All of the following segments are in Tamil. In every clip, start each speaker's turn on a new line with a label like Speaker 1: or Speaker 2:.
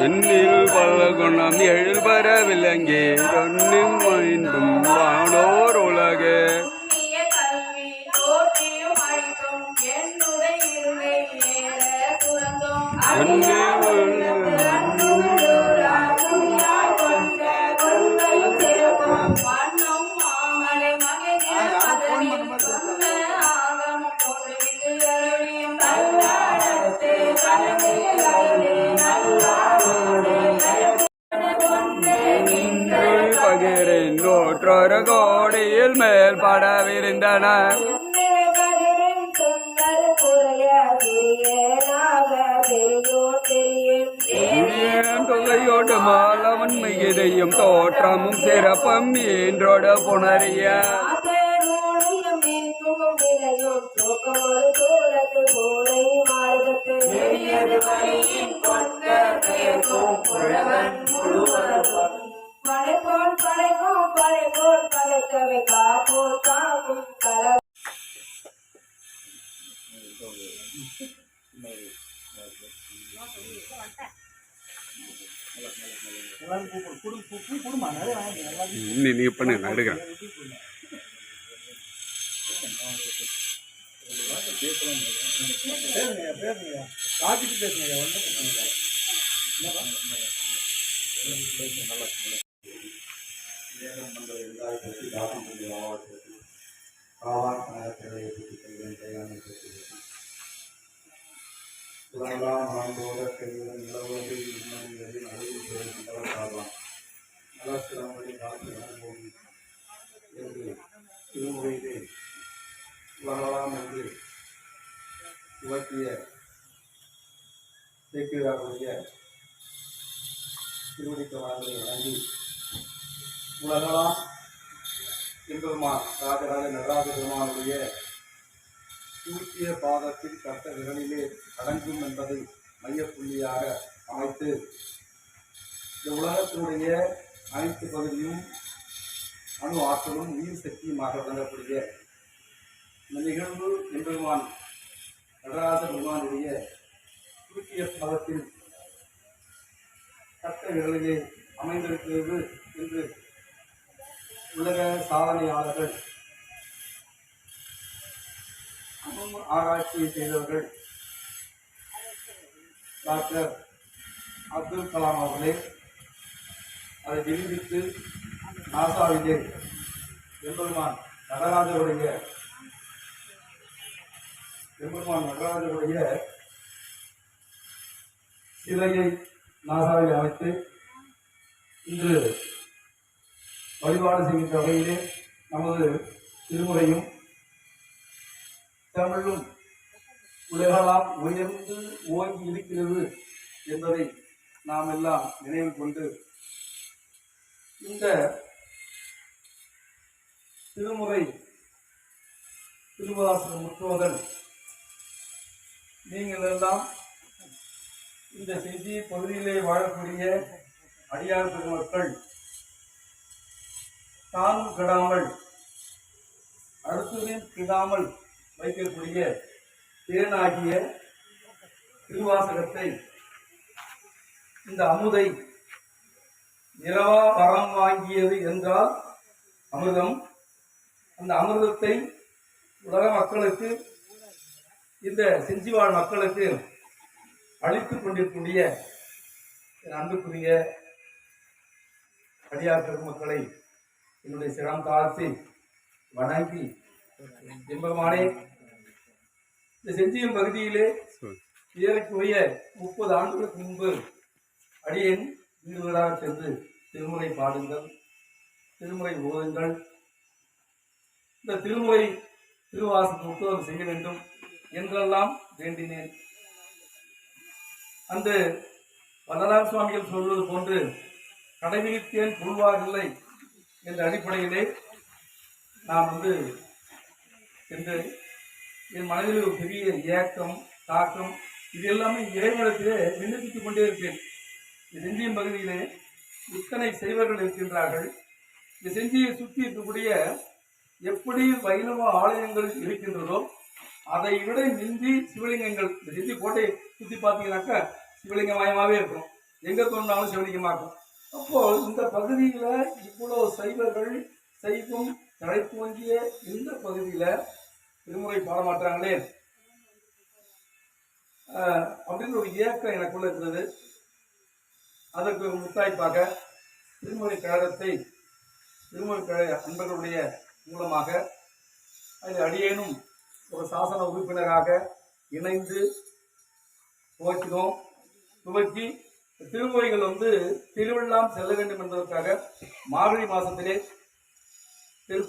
Speaker 1: என்னில் பல குணம் எழுபர விளங்கி தொன்னும் மீண்டும் வானோர் உலகே நூற்றொரு கோடியில் மேல் பட விரிந்தனர் தொகையோடு மாலவன் மிகுதியும் தோற்றமும் சிறப்பும் ஈன்றோட புணரிய
Speaker 2: படைப்போல் படைப்போம் படைப்போல் படைத்தவை காப்போல் காக்கும் கல
Speaker 1: நீ பண்ணு நான் எடுக்கிறேன்.
Speaker 3: திருமுறையிலே வரலாம் என்று இவற்றிய சேக்கிழாருடைய திருவடித்தவர்களை வழங்கி உலகலாம் எம்பெருமான் ராஜராஜ நடராஜ பெருமானுடைய சூட்டிய பாதத்தில் கட்ட விரலிலே அடங்கும் என்பதை மையப்புள்ளியாக அமைத்து இந்த உலகத்தினுடைய அனைத்து பகுதியும் அணு ஆற்றலும் உயிர் சக்தியுமாக விளங்கக்கூடிய இந்த நிகழ்வு எம்பெருமான் நடராஜ பெருமானுடைய சூட்டிய பாதத்தில் கட்ட விரலிலே அமைந்திருக்கிறது என்று உலக சாதனையாளர்கள் ஆராய்ச்சி செய்தவர்கள் டாக்டர் அப்துல் கலாம் அவர்களே அதை நிரூபித்து நாசாவிலே எம்பெருமான் நடராஜருடைய சிலையை நாசாவில் அமைத்து இன்று வழிபாடு செய்கின்ற வகையிலே நமது திருமுறையும் தமிழும் உலகெல்லாம் உயர்ந்து ஓங்கி இருக்கிறது என்பதை நாம் எல்லாம் நினைவு கொண்டு இந்த திருமுறை திருவாசகம் முற்றுவதல் நீங்கள் எல்லாம் இந்த செஞ்சி பகுதியிலே வாழக்கூடிய அடியார் பெருமக்கள் தானும் கெடாமல் அடுத்ததையும் கிடாமல் வைக்கக்கூடிய தேனாகிய திருவாசகத்தை இந்த அமுதை நிலவா வரம் வாங்கியது என்றால் அமிர்தம். அந்த அமிர்தத்தை உலக மக்களுக்கு இந்த செஞ்சிவாழ் மக்களுக்கு அளித்துக் கொண்டிருக்கூடிய அன்புக்குரிய அடியார் பெருமக்களை என்னுடைய சிரம் தாழ்த்தி வணங்கி எம்பெருமானே இந்த செஞ்சியம் பகுதியிலே ஏறக்குறைய 30 ஆண்டுகளுக்கு முன்பு அடியேன் வீடு வீடாக சென்று திருமுறை பாடுங்கள், திருமுறை ஓதுங்கள், இந்த திருமுறை திருவாசகம் முற்றுவதல் செய்ய வேண்டும் என்றெல்லாம் வேண்டினேன். அந்த வல்லலார் சுவாமிகள் சொல்வது போன்று கடைபிடித்தேன் கொள்வாரில்லை என்ற அடிப்படையிலே நான் சென்று என் மனதில் ஒரு பெரிய ஏக்கம் தாக்கம் இது எல்லாமே இறைவனத்திலே விண்ணப்பித்துக் கொண்டே இருப்பேன். இந்த செஞ்சியம் பகுதியிலே இத்தனை செய்வர்கள் இருக்கின்றார்கள். இந்த செஞ்சியை சுற்றி இருக்கக்கூடிய எப்படி வைணவ ஆலயங்கள் இருக்கின்றதோ அதை விட மிந்தி சிவலிங்கங்கள் இந்த செஞ்சி கோட்டை சுற்றி பார்த்தீங்கன்னாக்கா சிவலிங்கமயமாகவே இருக்கும். எங்கே தோன்றாலும் சிவலிங்கமாக இருக்கும். அப்போ இந்த பகுதியில் இவ்வளோ சைவர்கள் சைவம் தழைத்தோங்கிய இந்த பகுதியில் திருமுறை பாட மாட்டாங்களே அப்படின்னு ஒரு ஏக்கம் எனக்குள்ள இருந்தது. அதற்கு முத்தாய்ப்பாக திருமுறை கழகத்தை திருமுறை கழக அன்பர்களுடைய மூலமாக அதில் அடியேனும் ஒரு சாசன உறுப்பினராக இணைந்து துவக்கினோம். துவக்கி திருமுறைகள் திருவெல்லாம் செல்ல வேண்டும் என்பதற்காக மார்கழி மாதத்திலே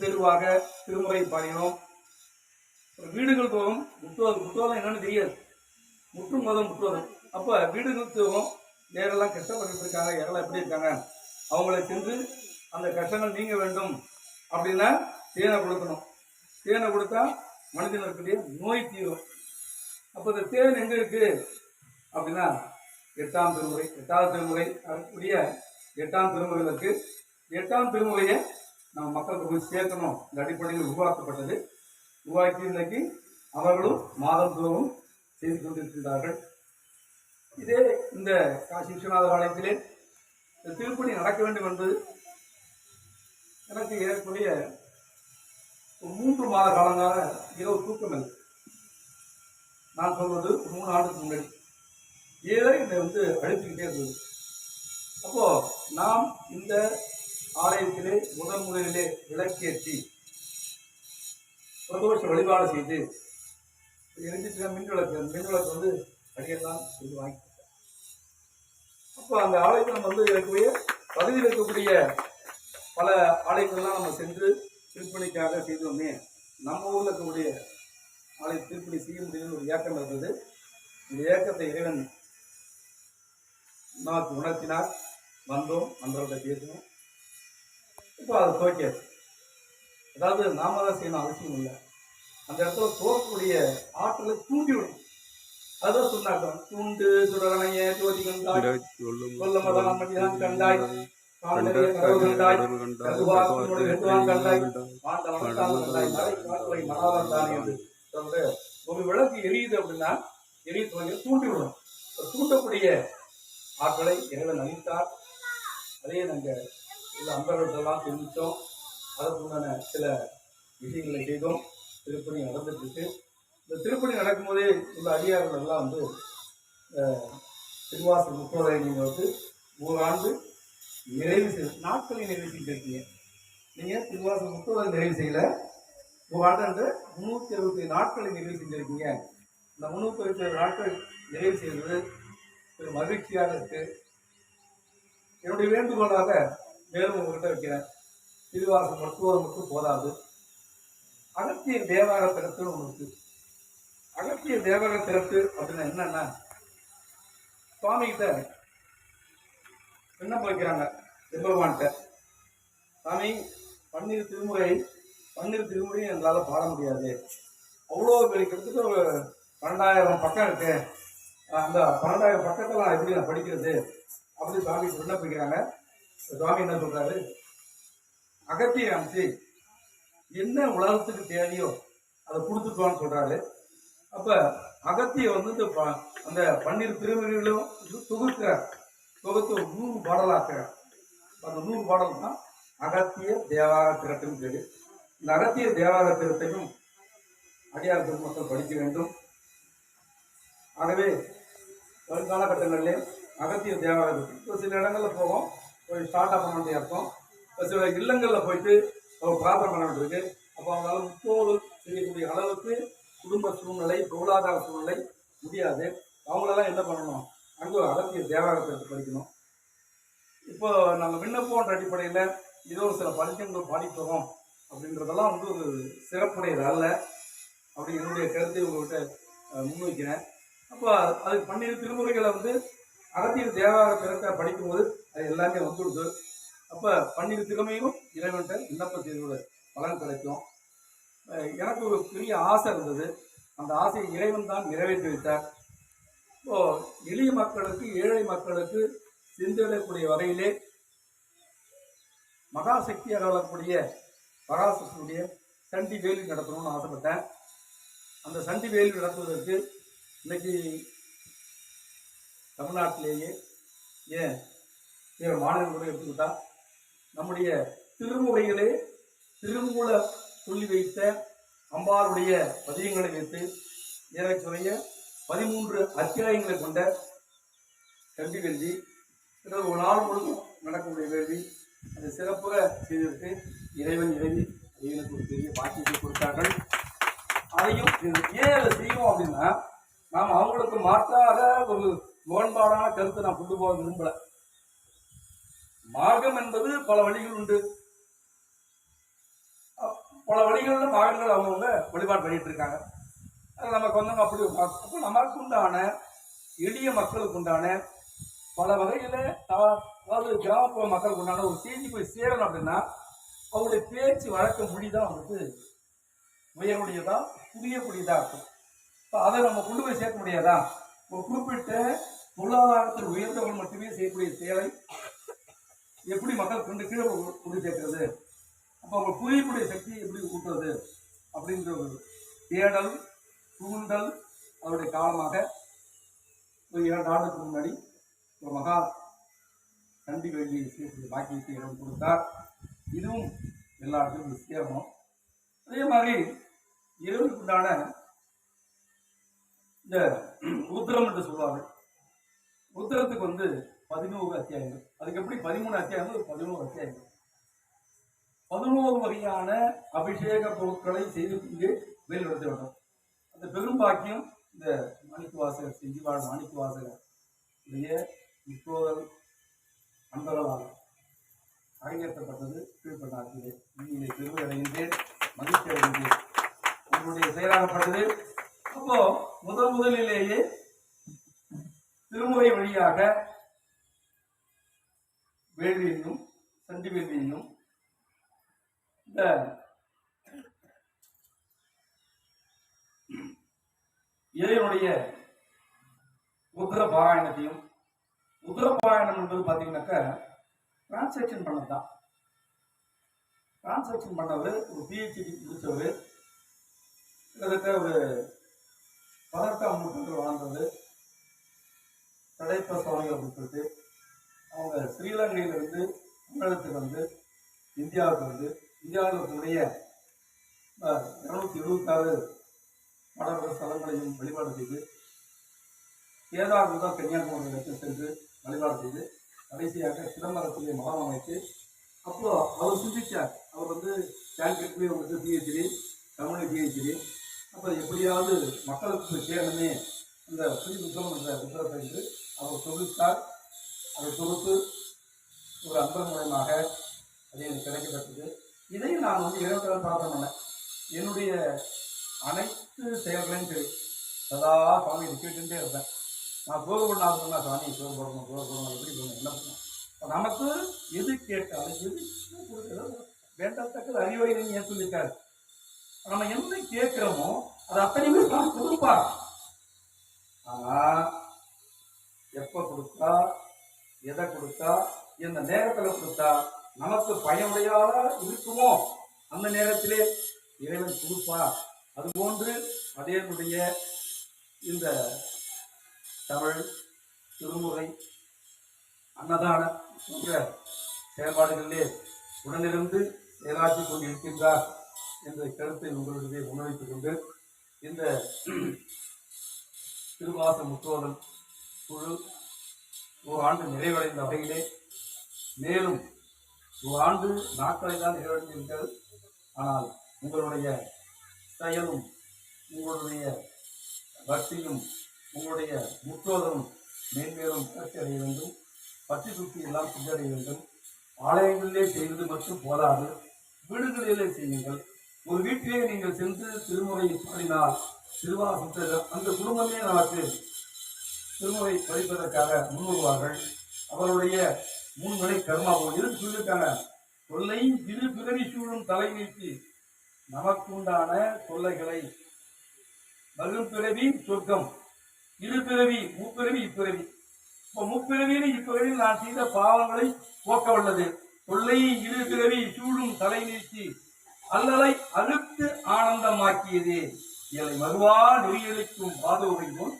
Speaker 3: தெருவாக திருமுறை பாடினோம். வீடுகள் தோறும் முற்றுவதம் என்னன்னு தெரியாது. முற்றுவதம் அப்போ வீடுகள் தோறும் நேரெல்லாம் கஷ்டப்பட்டு இருக்காங்க, யாரெல்லாம் எப்படி இருக்காங்க, அவங்களை சென்று அந்த கஷ்டங்கள் நீங்க வேண்டும் அப்படின்னா தேனை கொடுக்கணும். தேனை கொடுத்தா மனிதனுடைய நோய் தீரும். அப்போ இந்த தேன் எங்க இருக்கு அப்படின்னா எட்டாவது திருமுறை அதற்குரிய 8ஆம் திருமுறையில் இருக்கு. 8ஆம் திருமுறையை நம்ம மக்களுக்கு போய் சேர்க்கணும். இந்த அடிப்படையில் உருவாக்கப்பட்டது. உருவாக்கி இன்னைக்கு அவர்களும் மாதந்தோறும் செய்து கொண்டிருக்கின்றார்கள். இதே இந்த காசி விஸ்வநாதர் ஆலயத்திலே இந்த திருப்பணி நடக்க வேண்டும் என்பது எனக்கு ஏறக்கூடிய 3 மாத காலங்களாக இரவு தூக்கம் இல்லை. நான் சொல்வது 3 ஆண்டுக்கு முன்னாடி ஏதோ என்னை அழுத்திக்கிட்டே இருந்தது. அப்போ நாம் இந்த ஆலயத்திலே முதலிலே விளக்கேற்றி பிரதோஷ வழிபாடு செய்து எரிஞ்சிட்டு மின்விளக்கு அடியெல்லாம் சொல்லி வாங்கி. அப்போ அந்த ஆலயத்தில் நம்ம இருக்கக்கூடிய பகுதியில் இருக்கக்கூடிய பல ஆலயங்கள்லாம் நம்ம சென்று திருப்பணிக்காக செய்தோமே, நம்ம ஊரில் இருக்கக்கூடிய ஆலய திருப்பணி செய்ய முடியும்னு ஒரு ஏக்கம் இருந்தது. இந்த ஏக்கத்தை இறைவன் நமக்கு உணர்த்தினார். வந்தோம், அன்றவர்கிட்ட பேசணும். இப்போ அதை துவக்கியாச்சு. அதாவது நாம தான் செய்யணும் அவசியம் இல்லை. அந்த இடத்துல தோற்கக்கூடிய ஆற்றலை தூண்டிவிடும். அதான் சொன்னாங்க, தூண்டு சுடரணைய ஜோதி கண்டாய் சொல்ல மதம் மதிதான் கண்டாய் காண்டறிய கரவு கண்டாய் கருவாக்குனோடு வெட்டுவான் கண்டாய் ஆண்ட வளர்த்தால் கண்டாய் மலை காற்றுவை மனாதான் தானே என்று சொல்ற ஒரு விளக்கு எரியுது அப்படின்னா எரிய துவங்கி தூண்டிவிடும். தூண்டக்கூடிய ஆற்றலை இறைவன் அளித்தார். அதையே நாங்கள் இந்த அன்பர்களெல்லாம் தெரிவித்தோம். அதற்குண்டான சில விஷயங்களை செய்தோம். திருப்பணி நடந்துட்டு இருக்கு. இந்த திருப்பணி நடக்கும்போதே உள்ள அடியார்கள் எல்லாம் திருவாசல் முற்றோரை நீங்கள் ஓராண்டு நிறைவு செய்ய நாட்களை நிறைவு செஞ்சிருக்கீங்க. நீங்கள் திருவாசல் முற்றோரை நிறைவு செய்யல, ஓராண்டு 367 நாட்களை நிறைவு செஞ்சிருக்கீங்க. இந்த 367 நாட்கள் நிறைவு செய்வது ஒரு மகிழ்ச்சியாக இருக்கு. என்னுடைய வேண்டுகோளாக மேலும் உங்ககிட்ட வைக்கிறேன். திருவாசல் மருத்துவர் மட்டும் போதாது. அகத்திய தேவார திறத்துன்னு ஒன்று இருக்கு. அகத்திய தேவார திறத்து அப்படின்னா என்னன்னா, சுவாமிகிட்ட விண்ணப்பம் வைக்கிறாங்க எம்பெருமான்கிட்ட. சாமி, 12 திருமுறையும் எங்களால் பாட முடியாது. அவ்வளோ பெரிய கிட்டத்தட்ட ஒரு 12,000 பக்கம் இருக்கு. அந்த 12,000 பக்கத்தில் நான் எப்படி நான் படிக்கிறது அப்படின்னு சுவாமி விண்ணப்பிக்கிறாங்க. சுவாமி என்ன சொல்றாரு, அகத்திய அம்சி என்ன உலகத்துக்கு தேவையோ அதை கொடுத்துட்டோன்னு சொல்றாரு. அப்ப அகத்திய அந்த 12 திருமுறைகளும் தொகுக்கிறார். தொகுத்து 100 பாடலாக்குறார். அந்த 100 பாடல் தான் அகத்திய தேவார திரட்டுன்னு பேரு. இந்த அகத்திய தேவார திரட்டையும் அடியார் பெருமக்கள் படிக்க வேண்டும். ஆகவே வருங்காலகட்டங்களிலே அகத்திய தேவாலயத்துக்கு இப்போ சில இடங்களில் போவோம், போய் ஸ்டார்ட் அப் பண்ண வேண்டிய இருக்கும். இப்போ சில இல்லங்களில் போயிட்டு ஒரு பிரார்த்தனை பண்ண வேண்டியிருக்கு. அப்போ அவங்களால முப்போதும் செய்யக்கூடிய அளவுக்கு குடும்ப சூழ்நிலை, பொருளாதார சூழ்நிலை முடியாது. அவங்களெல்லாம் என்ன பண்ணணும், அங்கே அகத்திய தேவாலயத்தை படிக்கணும். இப்போ நாங்கள் விண்ணப்பன்ற அடிப்படையில் ஏதோ ஒரு சில பரிசங்கள் பாடிப்போம் அப்படின்றதெல்லாம் ஒரு சிறப்புடையது அல்ல. அப்படி என்னுடைய கருத்தை உங்கள்கிட்ட முன்வைக்கிறேன். அப்போ அதுக்கு 12 திருமுறைகளை அகத்திய தேவார திறத்தை படிக்கும்போது அது எல்லாமே வந்துடுது. அப்போ 12 திறமையும் இறைவன்கிட்ட விண்ணப்பம் செய்தோட பலன் கிடைக்கும். எனக்கு ஒரு பெரிய ஆசை இருந்தது. அந்த ஆசையை இறைவன் தான் நிறைவேற்றி வைத்தார். இப்போ எளிய மக்களுக்கு, ஏழை மக்களுக்கு சென்றடையக்கூடிய வரையிலே மகாசக்தியாக வரக்கூடிய பராசக்தியுடைய சண்டி வேலி நடத்தணும்னு ஆசைப்பட்டேன். அந்த சண்டி வேள்வி நடத்துவதற்கு இன்னைக்கு தமிழ்நாட்டிலேயே ஏன் வேறு மாநிலங்களை எடுத்துக்கிட்டா நம்முடைய திருமுறைகளே திருமூல சொல்லி வைத்த அம்பாளுடைய பதியங்களை வைத்து ஏறக்குறைய 13 அத்தியாயங்களை கொண்ட சண்டி வேள்வி ஒரு நாள் முழுவதும் நடக்கக்கூடிய வேள்வி அதை சிறப்பாக செய்திருக்கு. இறைவன் இறைவி இறைவனுக்கு ஒரு பெரிய பாக்கியத்தை கொடுத்தார்கள். அதையும் ஏன் அதை செய்வோம் அப்படின்னா நாம் அவங்களுக்கு மாற்றாக ஒரு முரண்பாடான கருத்தை நான் கொண்டு போக விரும்பல. மார்க்கம் என்பது பல வழிகள் உண்டு. பல வழிகளில் மார்க்கங்கள் அவங்கவுங்க வழிபாடு பண்ணிட்டு இருக்காங்க. அது நமக்கு வந்து அப்படி அப்போ நமக்கு உண்டான எளிய மக்களுக்கு உண்டான பல வகையில அதாவது கிராமப்புற மக்களுக்கு உண்டான ஒரு செய்தி போய் சேரணும் அப்படின்னா அவங்களுடைய பேச்சு வழக்க மொழிதான் வந்துட்டு உயர்வுடையதா புரியக்கூடியதா இருக்கும். இப்போ அதை நம்ம கொண்டு போய் சேர்க்க முடியாதா? ஒரு குறிப்பிட்ட பொருளாதாரத்தில் உயர்ந்தவர்கள் மட்டுமே செய்யக்கூடிய செயலை எப்படி மக்கள் கொண்டு கீழே கொண்டு சேர்க்கிறது, அப்போ அவங்க புரியக்கூடிய சக்தியை எப்படி கூட்டுறது அப்படின்ற ஒரு தேடல் தூண்டல் அவருடைய காலமாக ஒரு 2 ஆண்டுக்கு முன்னாடி ஒரு மகா சண்டி வேள்வியை செய்யக்கூடிய பாக்கியத்தை இடம் கொடுத்தார். இதுவும் எல்லாருக்கும் சேரணும். அதே மாதிரி இறைவனுக்கு உண்டான இந்த உத்திரம் என்று சொல்வார்கள். உத்திரத்துக்கு வந்து 11 அத்தியாயங்கள், அதுக்கு எப்படி 13 அத்தியாயங்கள் 11 அத்தியாயங்கள், 11 வகையான அபிஷேக பொருட்களை செய்து கொண்டு வேல் நடத்த வேண்டும். அந்த பெரும் பாக்கியம் இந்த மாணிக்க வாசகர் செஞ்சிவாழ் மாணிக்க வாசகர் உடைய முற்றோதல் அன்பர்களால் அரங்கேற்றப்பட்டது கீழ்பண்ணாற்றிலே. இதை பெருமை அடைகின்றேன், மகிழ்ச்சி அடைகின்றேன். உங்களுடைய செயலாகப்பட்டது. அப்போ முதலிலேயே திருமுறை வழியாக வேள்வியையும் சண்டி வேள்வியையும் இந்த இறைவனுடைய உத்தர பாராயணத்தையும், உத்தர பாராயணம் என்பது பார்த்தீங்கன்னாக்கா டிரான்சாக்ஷன் பண்ணதான். டிரான்சாக்ஷன் பண்ணவர் ஒரு பிஹெச்டி முடிச்சவர், கிட்டத்தட்ட ஒரு 18ஆம் நூற்றாண்டில் வாழ்ந்தது. தடைப்ப சுவாமிகள் அப்படின்னு சொல்லிட்டு அவங்க ஸ்ரீலங்கையிலிருந்து தமிழகத்துக்கு வந்து இந்தியாவுக்கு வந்து இந்தியாவில் இருக்கக்கூடிய 276 மடபுர ஸ்தலங்களையும் வழிபாடு செய்து கேதார் முதல் கன்னியாகுமரி வரைக்கும் சென்று வழிபாடு செய்து கடைசியாக சிதம்பரத்திலே மகம் அமைத்து அப்போ அவர் சிந்திச்சார். அவர் வந்து சான்ஸ்கிரிட்லேயே வந்து பிஹெச்டி, தமிழ் பிஹெச்டி. அப்போ எப்படியாவது மக்களுக்கு சேரணுமே இந்த ஸ்ரீ புத்தகம் என்ற புத்தகத்தை என்று அவர் தொகுத்தார். அதை தொகுத்து ஒரு அன்பர் மூலமாக அது எனக்கு கிடைக்கப்பட்டது. இதை நான் வந்து இறைவன் பிரார்த்தனை பண்ணேன். என்னுடைய அனைத்து செயல்களையும் சரி சதா சுவாமி கேட்டுட்டே இருப்பேன். நான் சோறு போடணும் சாமி சோறு போடணும் எப்படி போடணும் என்ன பண்ணணும். நமக்கு எது கேட்டாலும் எது வேண்டத்தக்கது அறிவை ஏன் சொல்லியிருக்காரு. நம்ம என்ன கேட்கிறோமோ அது அத்தனையுமே தான் கொடுப்பார். ஆனா எப்ப கொடுத்தா, எதை கொடுத்தா, எந்த நேரத்தில் கொடுத்தா நமக்கு பயனுடையதா இருக்குமோ அந்த நேரத்திலே இறைவன் கொடுப்பார். அதுபோன்று அதேனுடைய இந்த தமிழ் திருமுறை அன்னதான போன்ற செயல்பாடுகளிலே உடனிருந்து செயலாற்றிக் கொண்டிருக்கின்றார் என்ற கருத்தை உங்களுடைய முன்வைத்துக் கொண்டு இந்த திருவாச முற்றோதல் குழு 1 ஆண்டு நிறைவடைந்த வகையிலே மேலும் 1 ஆண்டு நாட்களை தான் நிறைவடைந்திருக்கிறது. ஆனால் உங்களுடைய செயலும் உங்களுடைய பக்தியும் உங்களுடைய முற்றோதலும் மேன்மேலும் வளர்ச்சி அடைய வேண்டும். பற்றி சுற்றி எல்லாம் சென்றடைய வேண்டும். ஆலயங்களிலே செய்வது மட்டும் போதாது, வீடுகளிலே செய்யுங்கள். ஒரு வீட்டிலே நீங்கள் சென்று திருமுறையை பாடினால் திருவாசத்தை அந்த குடும்பமே நமக்கு திருமுறை படிப்பதற்காக முன்வருவார்கள். அவருடைய 3 நிலை கர்மாவும் இருந்து சொல்லியிருக்காங்க. தொல்லை இரு பிறவி சூழும் தலை நீக்கி நமக்கு உண்டான தொல்லைகளை வரும் பிறவி சொர்க்கம், இரு பிறவி முப்பிறவி இப்பிறவி. இப்போ முப்பிறவியில் இப்பிறவியில் நான் செய்த பாவங்களை போக்க வல்லது. தொல்லை இரு பிறவி சூழும் தலை நீக்கி அல்லலை அழுத்து ஆனந்தமாக்கியது. இலை மறுவா நெறியளிக்கும் பாதோகையும்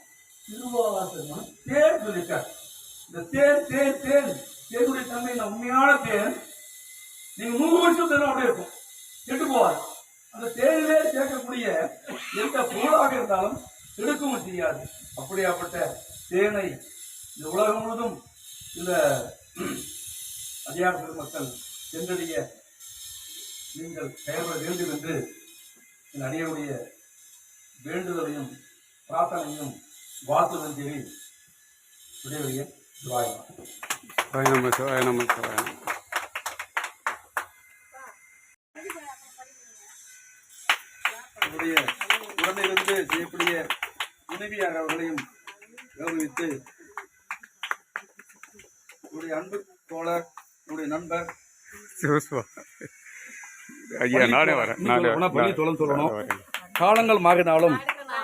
Speaker 3: திருவாசகம் தேன் சொல்லிட்டார். இந்த தேன் தேன் தேன் தேனுடைய தன்மை உண்மையான தேன். நீங்க 100 வருஷம் தேன் அப்படியே இருக்கும், கெட்டு போவார். அந்த தேனிலே சேர்க்கக்கூடிய எந்த பொருளாக இருந்தாலும் எடுக்கவும் செய்யாது. அப்படியாப்பட்ட தேனை இந்த உலகம் முழுவதும் இந்த அதிகார பெருமக்கள் சென்றடைய நீங்கள் செயல்பட வேண்டும் என்று என் அடியனுடைய வேண்டுதலையும் பிரார்த்தனையும் வாழ்த்துதல் தேவி விடைவெளிய சிவாயம்.
Speaker 1: சிவாய நம சிவாய நம.
Speaker 3: என்னுடைய உடனிலிருந்து செய்யக்கூடிய துணைவியார் அவர்களையும் கௌரவித்து என்னுடைய அன்பு தோழர், என்னுடைய நண்பர்
Speaker 1: சிவசிவா ஐயா, நானே வரேன்.
Speaker 3: பள்ளி தோழன் சொல்லணும். காலங்கள் மாறினாலும்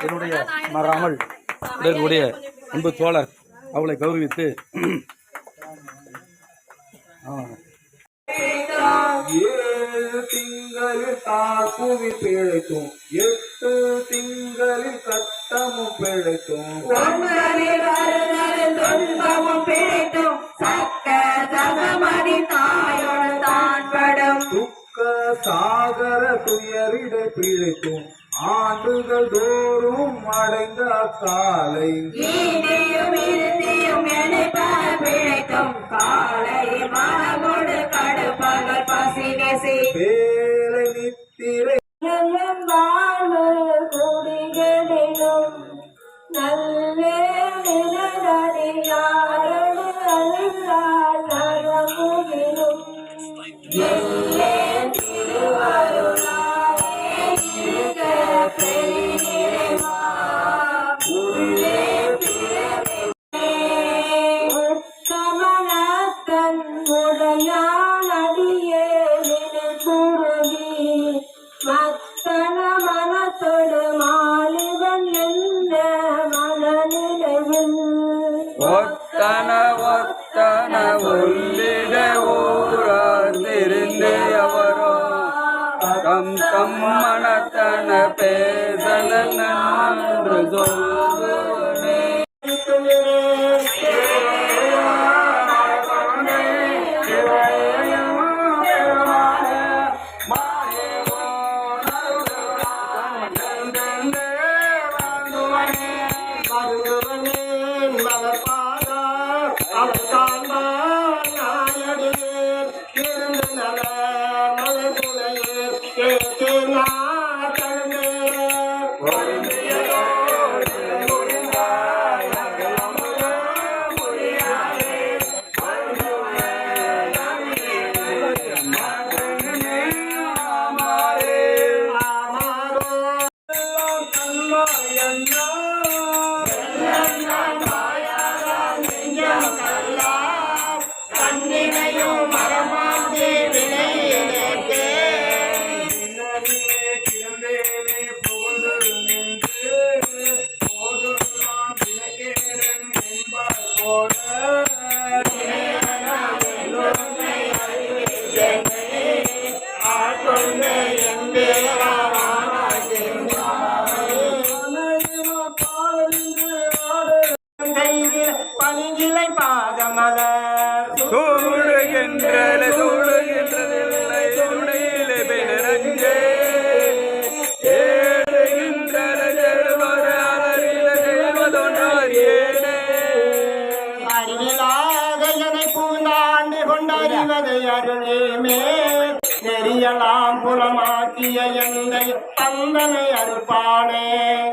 Speaker 3: என்னுடைய மாறாமல் என்னுடைய அன்பு தோழர் அவளை கௌரவித்து 7 திங்களில் தாக்குவி பிழைக்கும், 8 திங்களில் கட்டமும் பிழைக்கும்,
Speaker 2: 9 துன்பமும் பிழைத்தும் சக்க சகமதி தாயோடு தான் படும்
Speaker 3: துக்க சாகர துயரிடை பிழைக்கும், ஆண்டுகள் தோறும் அடைந்த அக்காலை
Speaker 2: ஈண்டியும் இருந்தியும் நினைப்பார் பிழைத்தும் காலை மனமோடு கடுப்பகல் பசி நெசி
Speaker 3: வேலை நித்திரை
Speaker 2: குடிகளிலும் நல்ல நிழலடியாரடு அழுந்தாள் நரமுகிலும் எல்லே திருவருளாயே இருக பெரிநிறைவா உள்ளே பிறவே உத்தமனத்தன் உடையான் அடியே நினைப்புருகி மத்தன மனத்தொடு மாலிவன் என்ற மனநிலைவில்
Speaker 1: ஒத்தன ஒத்தன உள்ளிட ஊரார்ந்திருந்து அவரோ தம் தம் மனத்தன பேசன நன்று சொல்லுவனே.
Speaker 2: பணிகிளை பாதமலர்
Speaker 1: சூடுகின்றல சூடுகின்றதில்லை உடையிலே பிணரஞ்சே ஏழுகின்றல செல்வர அலறில செய்வதொன்றாரியேனே.
Speaker 2: அறிவிலாக எனை பூந்தாண்டு கொண்டறிவதை அருளேமே நெறியலாம் புலமாக்கிய எந்தை தந்தனை அறுப்பானே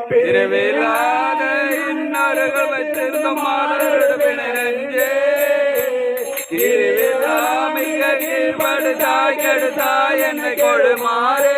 Speaker 1: பிறவிலாத இன்னொருகள் வைத்திருந்த மாலரோடு பிணரஞ்சே திருவிழா மிக கீழ்படுத்தாய் கெடுத்தாய் என்னை கொழுமாறே